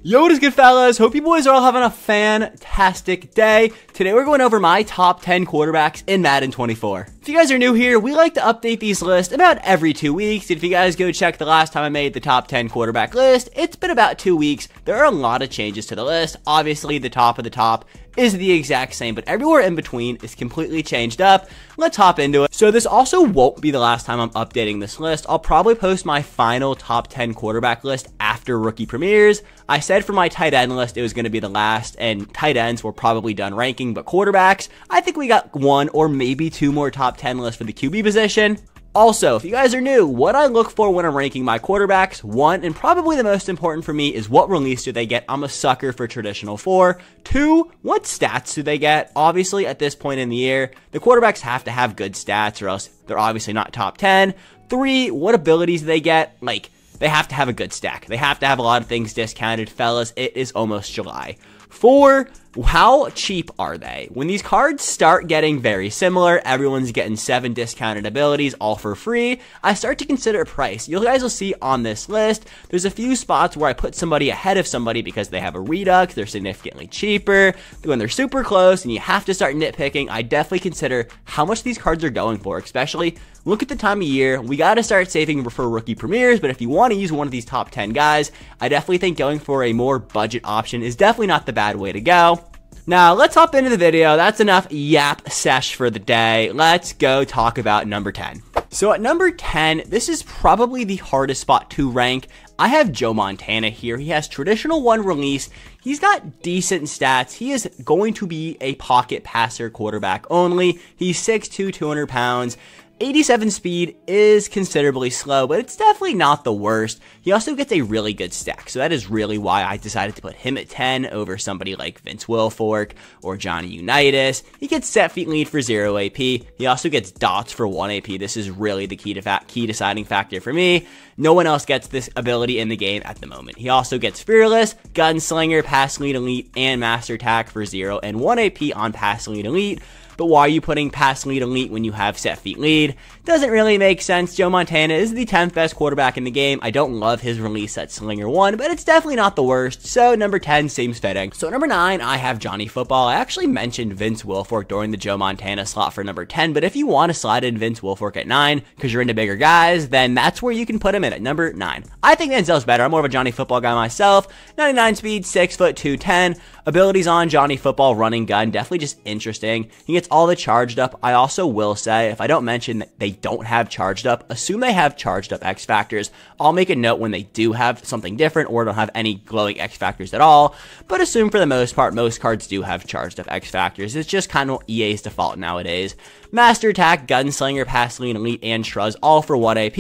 Yo, what is good, fellas? Hope you boys are all having a fantastic day. Today we're going over my top 10 quarterbacks in Madden 24. If you guys are new here, we like to update these lists about every 2 weeks. If you guys go check the last time I made the top 10 quarterback list, it's been about 2 weeks. There are a lot of changes to the list. Obviously, the top of the top is the exact same, but everywhere in between is completely changed up. Let's hop into it. So this also won't be the last time I'm updating this list. I'll probably post my final top 10 quarterback list after rookie premieres. I said for my tight end list it was going to be the last, and tight ends were probably done ranking, but quarterbacks, I think we got 1 or maybe 2 more top 10 lists for the QB position. Also, if you guys are new, what I look for when I'm ranking my quarterbacks, one, and probably the most important for me, is what release do they get. I'm a sucker for traditional 4. 2, what stats do they get? Obviously, at this point in the year, the quarterbacks have to have good stats or else they're obviously not top 10. 3, what abilities do they get? Like, they have to have a good stack. They have to have a lot of things discounted. Fellas, it is almost July. 4, how cheap are they? When these cards start getting very similar, everyone's getting 7 discounted abilities all for free, I start to consider price. You guys will see on this list, there's a few spots where I put somebody ahead of somebody because they have a redux, they're significantly cheaper. When they're super close and you have to start nitpicking, I definitely consider how much these cards are going for, especially look at the time of year. We got to start saving for rookie premieres, but if you want to use one of these top 10 guys, I definitely think going for a more budget option is definitely not the bad way to go. Now, let's hop into the video. That's enough yap sesh for the day. Let's go talk about number 10. So at number 10, this is probably the hardest spot to rank. I have Joe Montana here. He has traditional 1 release. He's got decent stats. He is going to be a pocket passer quarterback only. He's 6'2", 200 pounds. 87 speed is considerably slow, but it's definitely not the worst. He also gets a really good stack, so that is really why I decided to put him at 10 over somebody like Vince Wilfork or Johnny Unitas. He gets set feet lead for 0 AP. He also gets dots for 1 AP. This is really the key deciding factor for me. No one else gets this ability in the game at the moment. He also gets Fearless, Gunslinger, Pass Lead Elite, and Master Attack for 0 and 1 AP on Pass Lead Elite. But why are you putting Pass Lead Elite when you have Set Feet Lead? Doesn't really make sense. Joe Montana is the 10th best quarterback in the game. I don't love his release at Slinger 1, but it's definitely not the worst, so number 10 seems fitting. So number 9, I have Johnny Football. I actually mentioned Vince Wilfork during the Joe Montana slot for number 10, but if you want to slide in Vince Wilfork at 9 because you're into bigger guys, then that's where you can put him in at number 9. I think Manziel's better. I'm more of a Johnny Football guy myself. 99 speed, 6 foot 210. Abilities on Johnny Football, running gun, definitely just interesting. He gets all the charged up. I also will say, if I don't mention that they don't have charged up, assume they have charged up X Factors. I'll make a note when they do have something different or don't have any glowing X Factors at all, but assume for the most part, most cards do have charged up X Factors. It's just kind of EA's default nowadays. Master Attack, Gunslinger, Pass Lead Elite, and Shruz, all for 1 AP.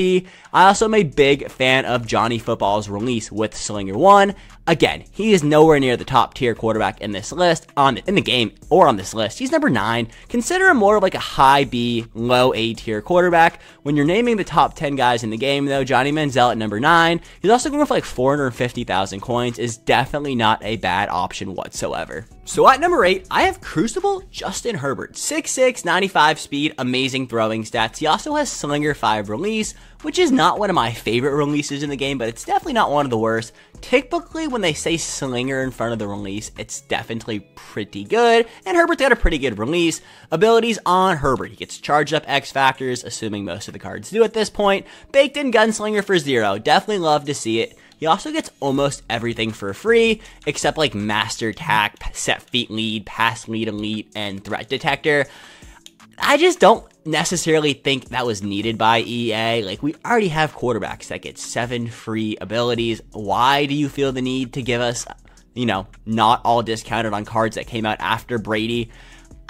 I also am a big fan of Johnny Football's release with Slinger 1. Again, he is nowhere near the top tier quarterback in this list, in the game, or on this list. He's number 9. Consider him more of like a high B, low A tier quarterback. When you're naming the top 10 guys in the game, though, Johnny Manziel at number 9, he's also going for like 450,000 coins, is definitely not a bad option whatsoever. So at number 8, I have Crucible Justin Herbert. 6'6", 95 speed, amazing throwing stats. He also has Slinger 5 release, which is not one of my favorite releases in the game, but it's definitely not one of the worst. Typically, when they say Slinger in front of the release, it's definitely pretty good, and Herbert's got a pretty good release. Abilities on Herbert. He gets charged up X Factors, assuming most of the cards do at this point. Baked in Gunslinger for 0. Definitely love to see it. He also gets almost everything for free, except like Master Attack, Set Feet Lead, Pass Lead Elite, and Threat Detector. I just don't necessarily think that was needed by EA. Like, we already have quarterbacks that get 7 free abilities. Why do you feel the need to give us, you know, not all discounted on cards that came out after Brady?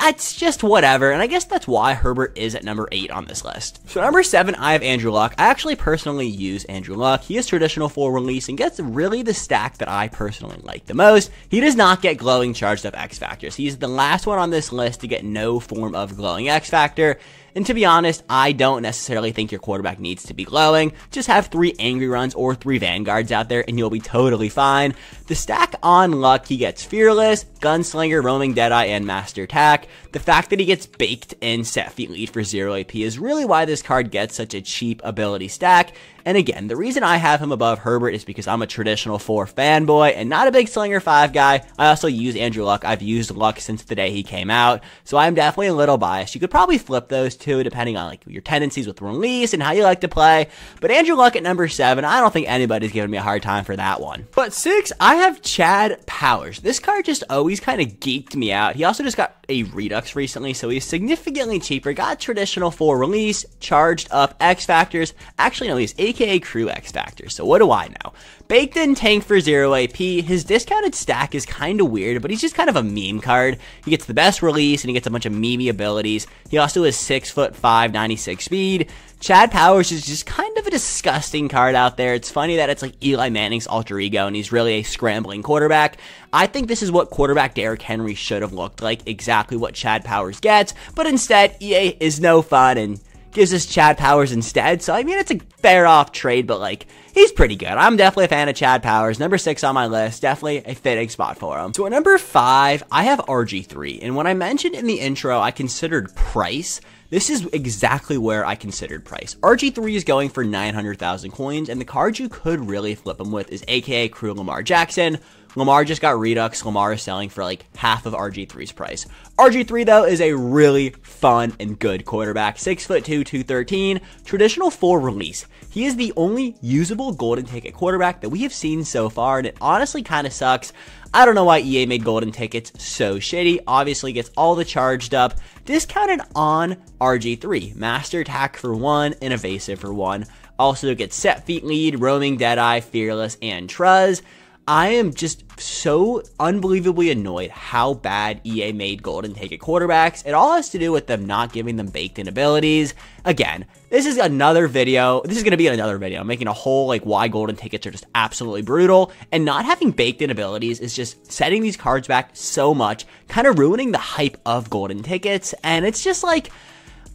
It's just whatever, and I guess that's why Herbert is at number 8 on this list. So number 7, I have Andrew Luck. I actually personally use Andrew Luck. He is traditional 4 release and gets really the stack that I personally like the most. He does not get glowing charged up X Factors. He's the last one on this list to get no form of glowing X Factor. And to be honest, I don't necessarily think your quarterback needs to be glowing. Just have 3 Angry Runs or 3 Vanguards out there and you'll be totally fine. The stack on luck, he gets Fearless, Gunslinger, Roaming Deadeye, and Master Attack. The fact that he gets baked in Set Feet Lead for 0 AP is really why this card gets such a cheap ability stack. And again, the reason I have him above Herbert is because I'm a traditional 4 fanboy and not a big Slinger 5 guy. I also use Andrew Luck. I've used Luck since the day he came out, so I'm definitely a little biased. You could probably flip those two depending on like your tendencies with release and how you like to play. But Andrew Luck at number 7, I don't think anybody's giving me a hard time for that one. But 6, I have Chad Powers. This card just always kind of geeked me out. He also just got a Redux recently, so he's significantly cheaper. Got traditional 4 release, charged up X Factors. Actually, no, he's AKA Crew X Factors, so what do I know? Baked in tank for 0 AP. His discounted stack is kind of weird, but he's just kind of a meme card. He gets the best release, and he gets a bunch of meme abilities. He also has 6'5", 96 speed. Chad Powers is just kind of a disgusting card out there. It's funny that it's like Eli Manning's alter ego, and he's really a scrambling quarterback. I think this is what quarterback Derrick Henry should have looked like, exactly what Chad Powers gets, but instead, EA is no fun and gives us Chad Powers instead. So, I mean, it's a fair off trade, but like, he's pretty good. I'm definitely a fan of Chad Powers. Number 6 on my list, definitely a fitting spot for him. So at number 5, I have RG3. And when I mentioned in the intro, I considered price, this is exactly where I considered price. RG3 is going for 900,000 coins, and the card you could really flip him with is AKA Crew Lamar Jackson. Lamar just got Redux. Lamar is selling for like half of RG3's price. RG3 though is a really fun and good quarterback. 6'2", 213, traditional 4 release. He is the only usable golden ticket quarterback that we have seen so far, and it honestly kind of sucks. I don't know why EA made golden tickets so shitty. Obviously gets all the charged up, discounted on RG3. Master Attack for 1 and Evasive for 1. Also gets Set Feet Lead, Roaming Deadeye, Fearless, and Truz. I am just so unbelievably annoyed how bad EA made golden ticket quarterbacks. It all has to do with them not giving them baked in abilities. Again, this is another video. This is going to be another video. I'm making a whole like why golden tickets are just absolutely brutal, and not having baked in abilities is just setting these cards back so much, kind of ruining the hype of golden tickets. And it's just like,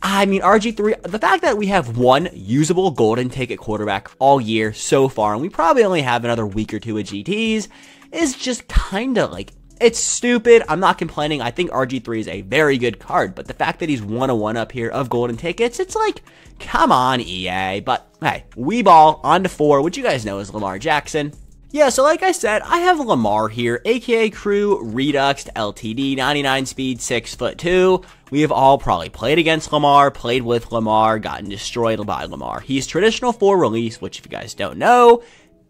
I mean, RG3, the fact that we have 1 usable golden ticket quarterback all year so far, and we probably only have another week or 2 of GTs, is just kind of like, it's stupid. I'm not complaining. I think RG3 is a very good card, but the fact that he's 101 up here of golden tickets, it's like, come on, EA. But hey, we ball on to 4, which you guys know is Lamar Jackson. Yeah, so like I said, I have Lamar here, AKA Crew, Redux, LTD, 99 speed, 6'2". We have all probably played against Lamar, played with Lamar, gotten destroyed by Lamar. He's traditional 4 release, which if you guys don't know,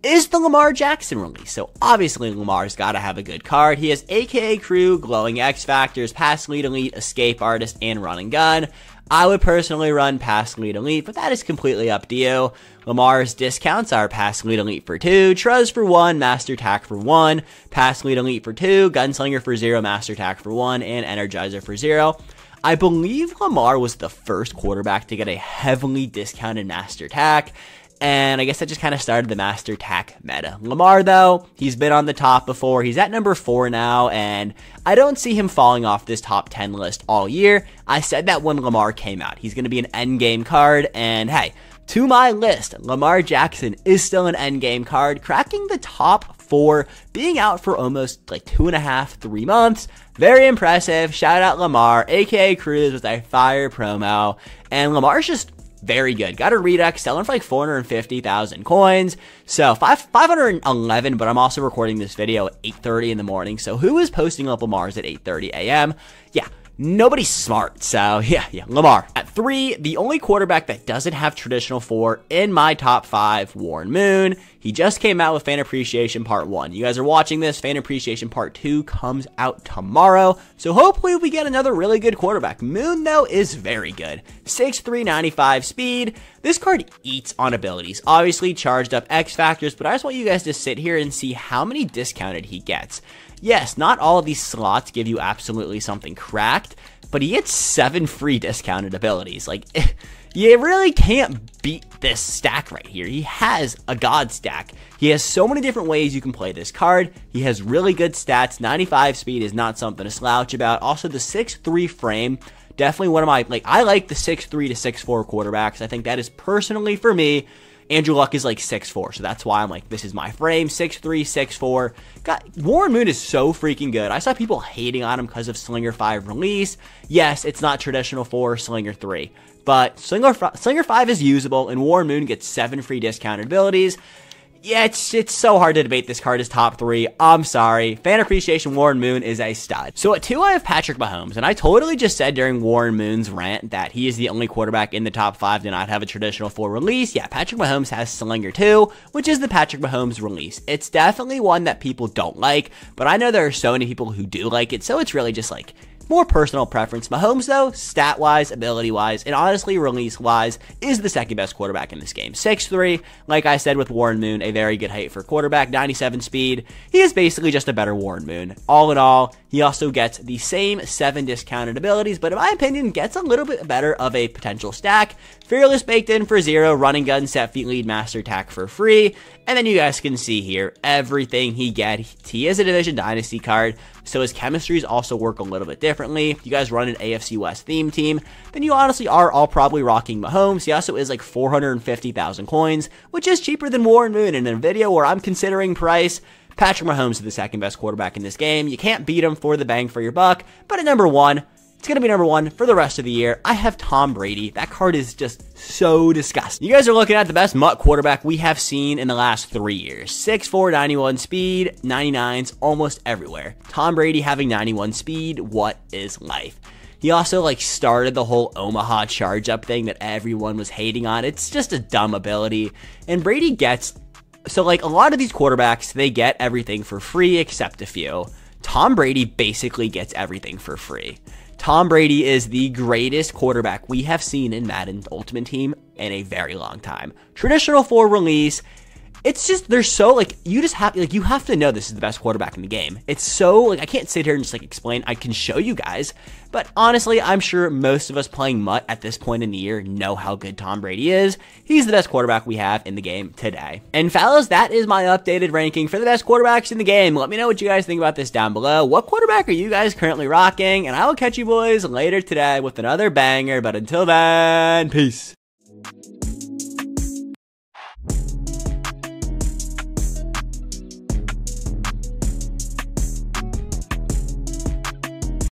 is the Lamar Jackson release. So obviously Lamar's got to have a good card. He has AKA Crew, Glowing X Factors, Pass Lead Elite, Escape Artist, and Run and Gun. I would personally run Pass Lead Elite, but that is completely up to you. Lamar's discounts are Pass Lead Elite for 2, Truz for 1, Master Attack for 1, Pass Lead Elite for 2, Gunslinger for 0, Master Attack for 1, and Energizer for 0. I believe Lamar was the first quarterback to get a heavily discounted Master Attack, and I guess that just kind of started the Master Attack meta. Lamar, though, he's been on the top before. He's at number 4 now, and I don't see him falling off this top 10 list all year. I said that when Lamar came out. He's going to be an endgame card, and hey, to my list, Lamar Jackson is still an endgame card, cracking the top 4, being out for almost like 2.5, 3 months. Very impressive. Shout out Lamar, aka Cruz with a fire promo, and Lamar's just very good. Got a Redux, selling for like 450,000 coins. So 511, but I'm also recording this video at 8:30 in the morning. So who is posting up Lamar's at 8:30 a.m.? Yeah, nobody's smart. So yeah, Lamar. At 3, the only quarterback that doesn't have traditional 4 in my top 5, Warren Moon. He just came out with Fan Appreciation Part 1. You guys are watching this. Fan Appreciation Part 2 comes out tomorrow. So hopefully we get another really good quarterback. Moon, though, is very good. 6'3", 95 speed. This card eats on abilities. Obviously charged up X Factors, but I just want you guys to sit here and see how many discounted he gets. Yes, not all of these slots give you absolutely something cracked, but he gets 7 free discounted abilities. Like, you really can't beat this stack right here. He has a god stack. He has so many different ways you can play this card. He has really good stats. 95 speed is not something to slouch about. Also, the 6'3" frame Definitely one of my, I like the 6'3 to 6'4 quarterbacks. I think that is personally, for me, Andrew Luck is like 6'4", so that's why I'm like, this is my frame, 6'3", 6'4". Warren Moon is so freaking good. I saw people hating on him because of Slinger 5 release. Yes, it's not traditional 4, Slinger 3, but Slinger 5 is usable, and Warren Moon gets 7 free discounted abilities. Yeah, it's so hard to debate this card as top 3. I'm sorry. Fan appreciation, Warren Moon is a stud. So at 2, I have Patrick Mahomes, and I totally just said during Warren Moon's rant that he is the only quarterback in the top 5 to not have a traditional 4 release. Yeah, Patrick Mahomes has Slinger 2, which is the Patrick Mahomes release. It's definitely one that people don't like, but I know there are so many people who do like it, so it's really just like more personal preference. Mahomes, though, stat-wise, ability-wise, and honestly, release-wise, is the second best quarterback in this game. 6'3", like I said with Warren Moon, a very good height for quarterback, 97 speed. He is basically just a better Warren Moon. All in all, he also gets the same 7 discounted abilities, but in my opinion, gets a little bit better of a potential stack. Fearless baked in for 0, running gun, set feet lead, master attack for free, and then you guys can see here, everything he gets. He is a Division Dynasty card, so his chemistries also work a little bit differently. If you guys run an AFC West theme team, then you honestly are all probably rocking Mahomes. He also is like 450,000 coins, which is cheaper than Warren Moon. And in a video where I'm considering price, Patrick Mahomes is the second best quarterback in this game. You can't beat him for the bang for your buck, but at number 1, it's going to be number 1 for the rest of the year. I have Tom Brady. That card is just so disgusting. You guys are looking at the best MUT quarterback we have seen in the last 3 years. 6'4", 91 speed, 99s almost everywhere. Tom Brady having 91 speed, what is life? He also started the whole Omaha charge up thing that everyone was hating on. It's just a dumb ability. And Brady gets, so a lot of these quarterbacks, they get everything for free except a few. Tom Brady basically gets everything for free. Tom Brady is the greatest quarterback we have seen in Madden Ultimate Team in a very long time. Traditional 4 release. It's just, they're so, you just have, you have to know this is the best quarterback in the game. It's so, I can't sit here and just, explain. I can show you guys, but honestly, I'm sure most of us playing MUT at this point in the year know how good Tom Brady is. He's the best quarterback we have in the game today. And fellas, that is my updated ranking for the best quarterbacks in the game. Let me know what you guys think about this down below. What quarterback are you guys currently rocking? And I will catch you boys later today with another banger, but until then, peace.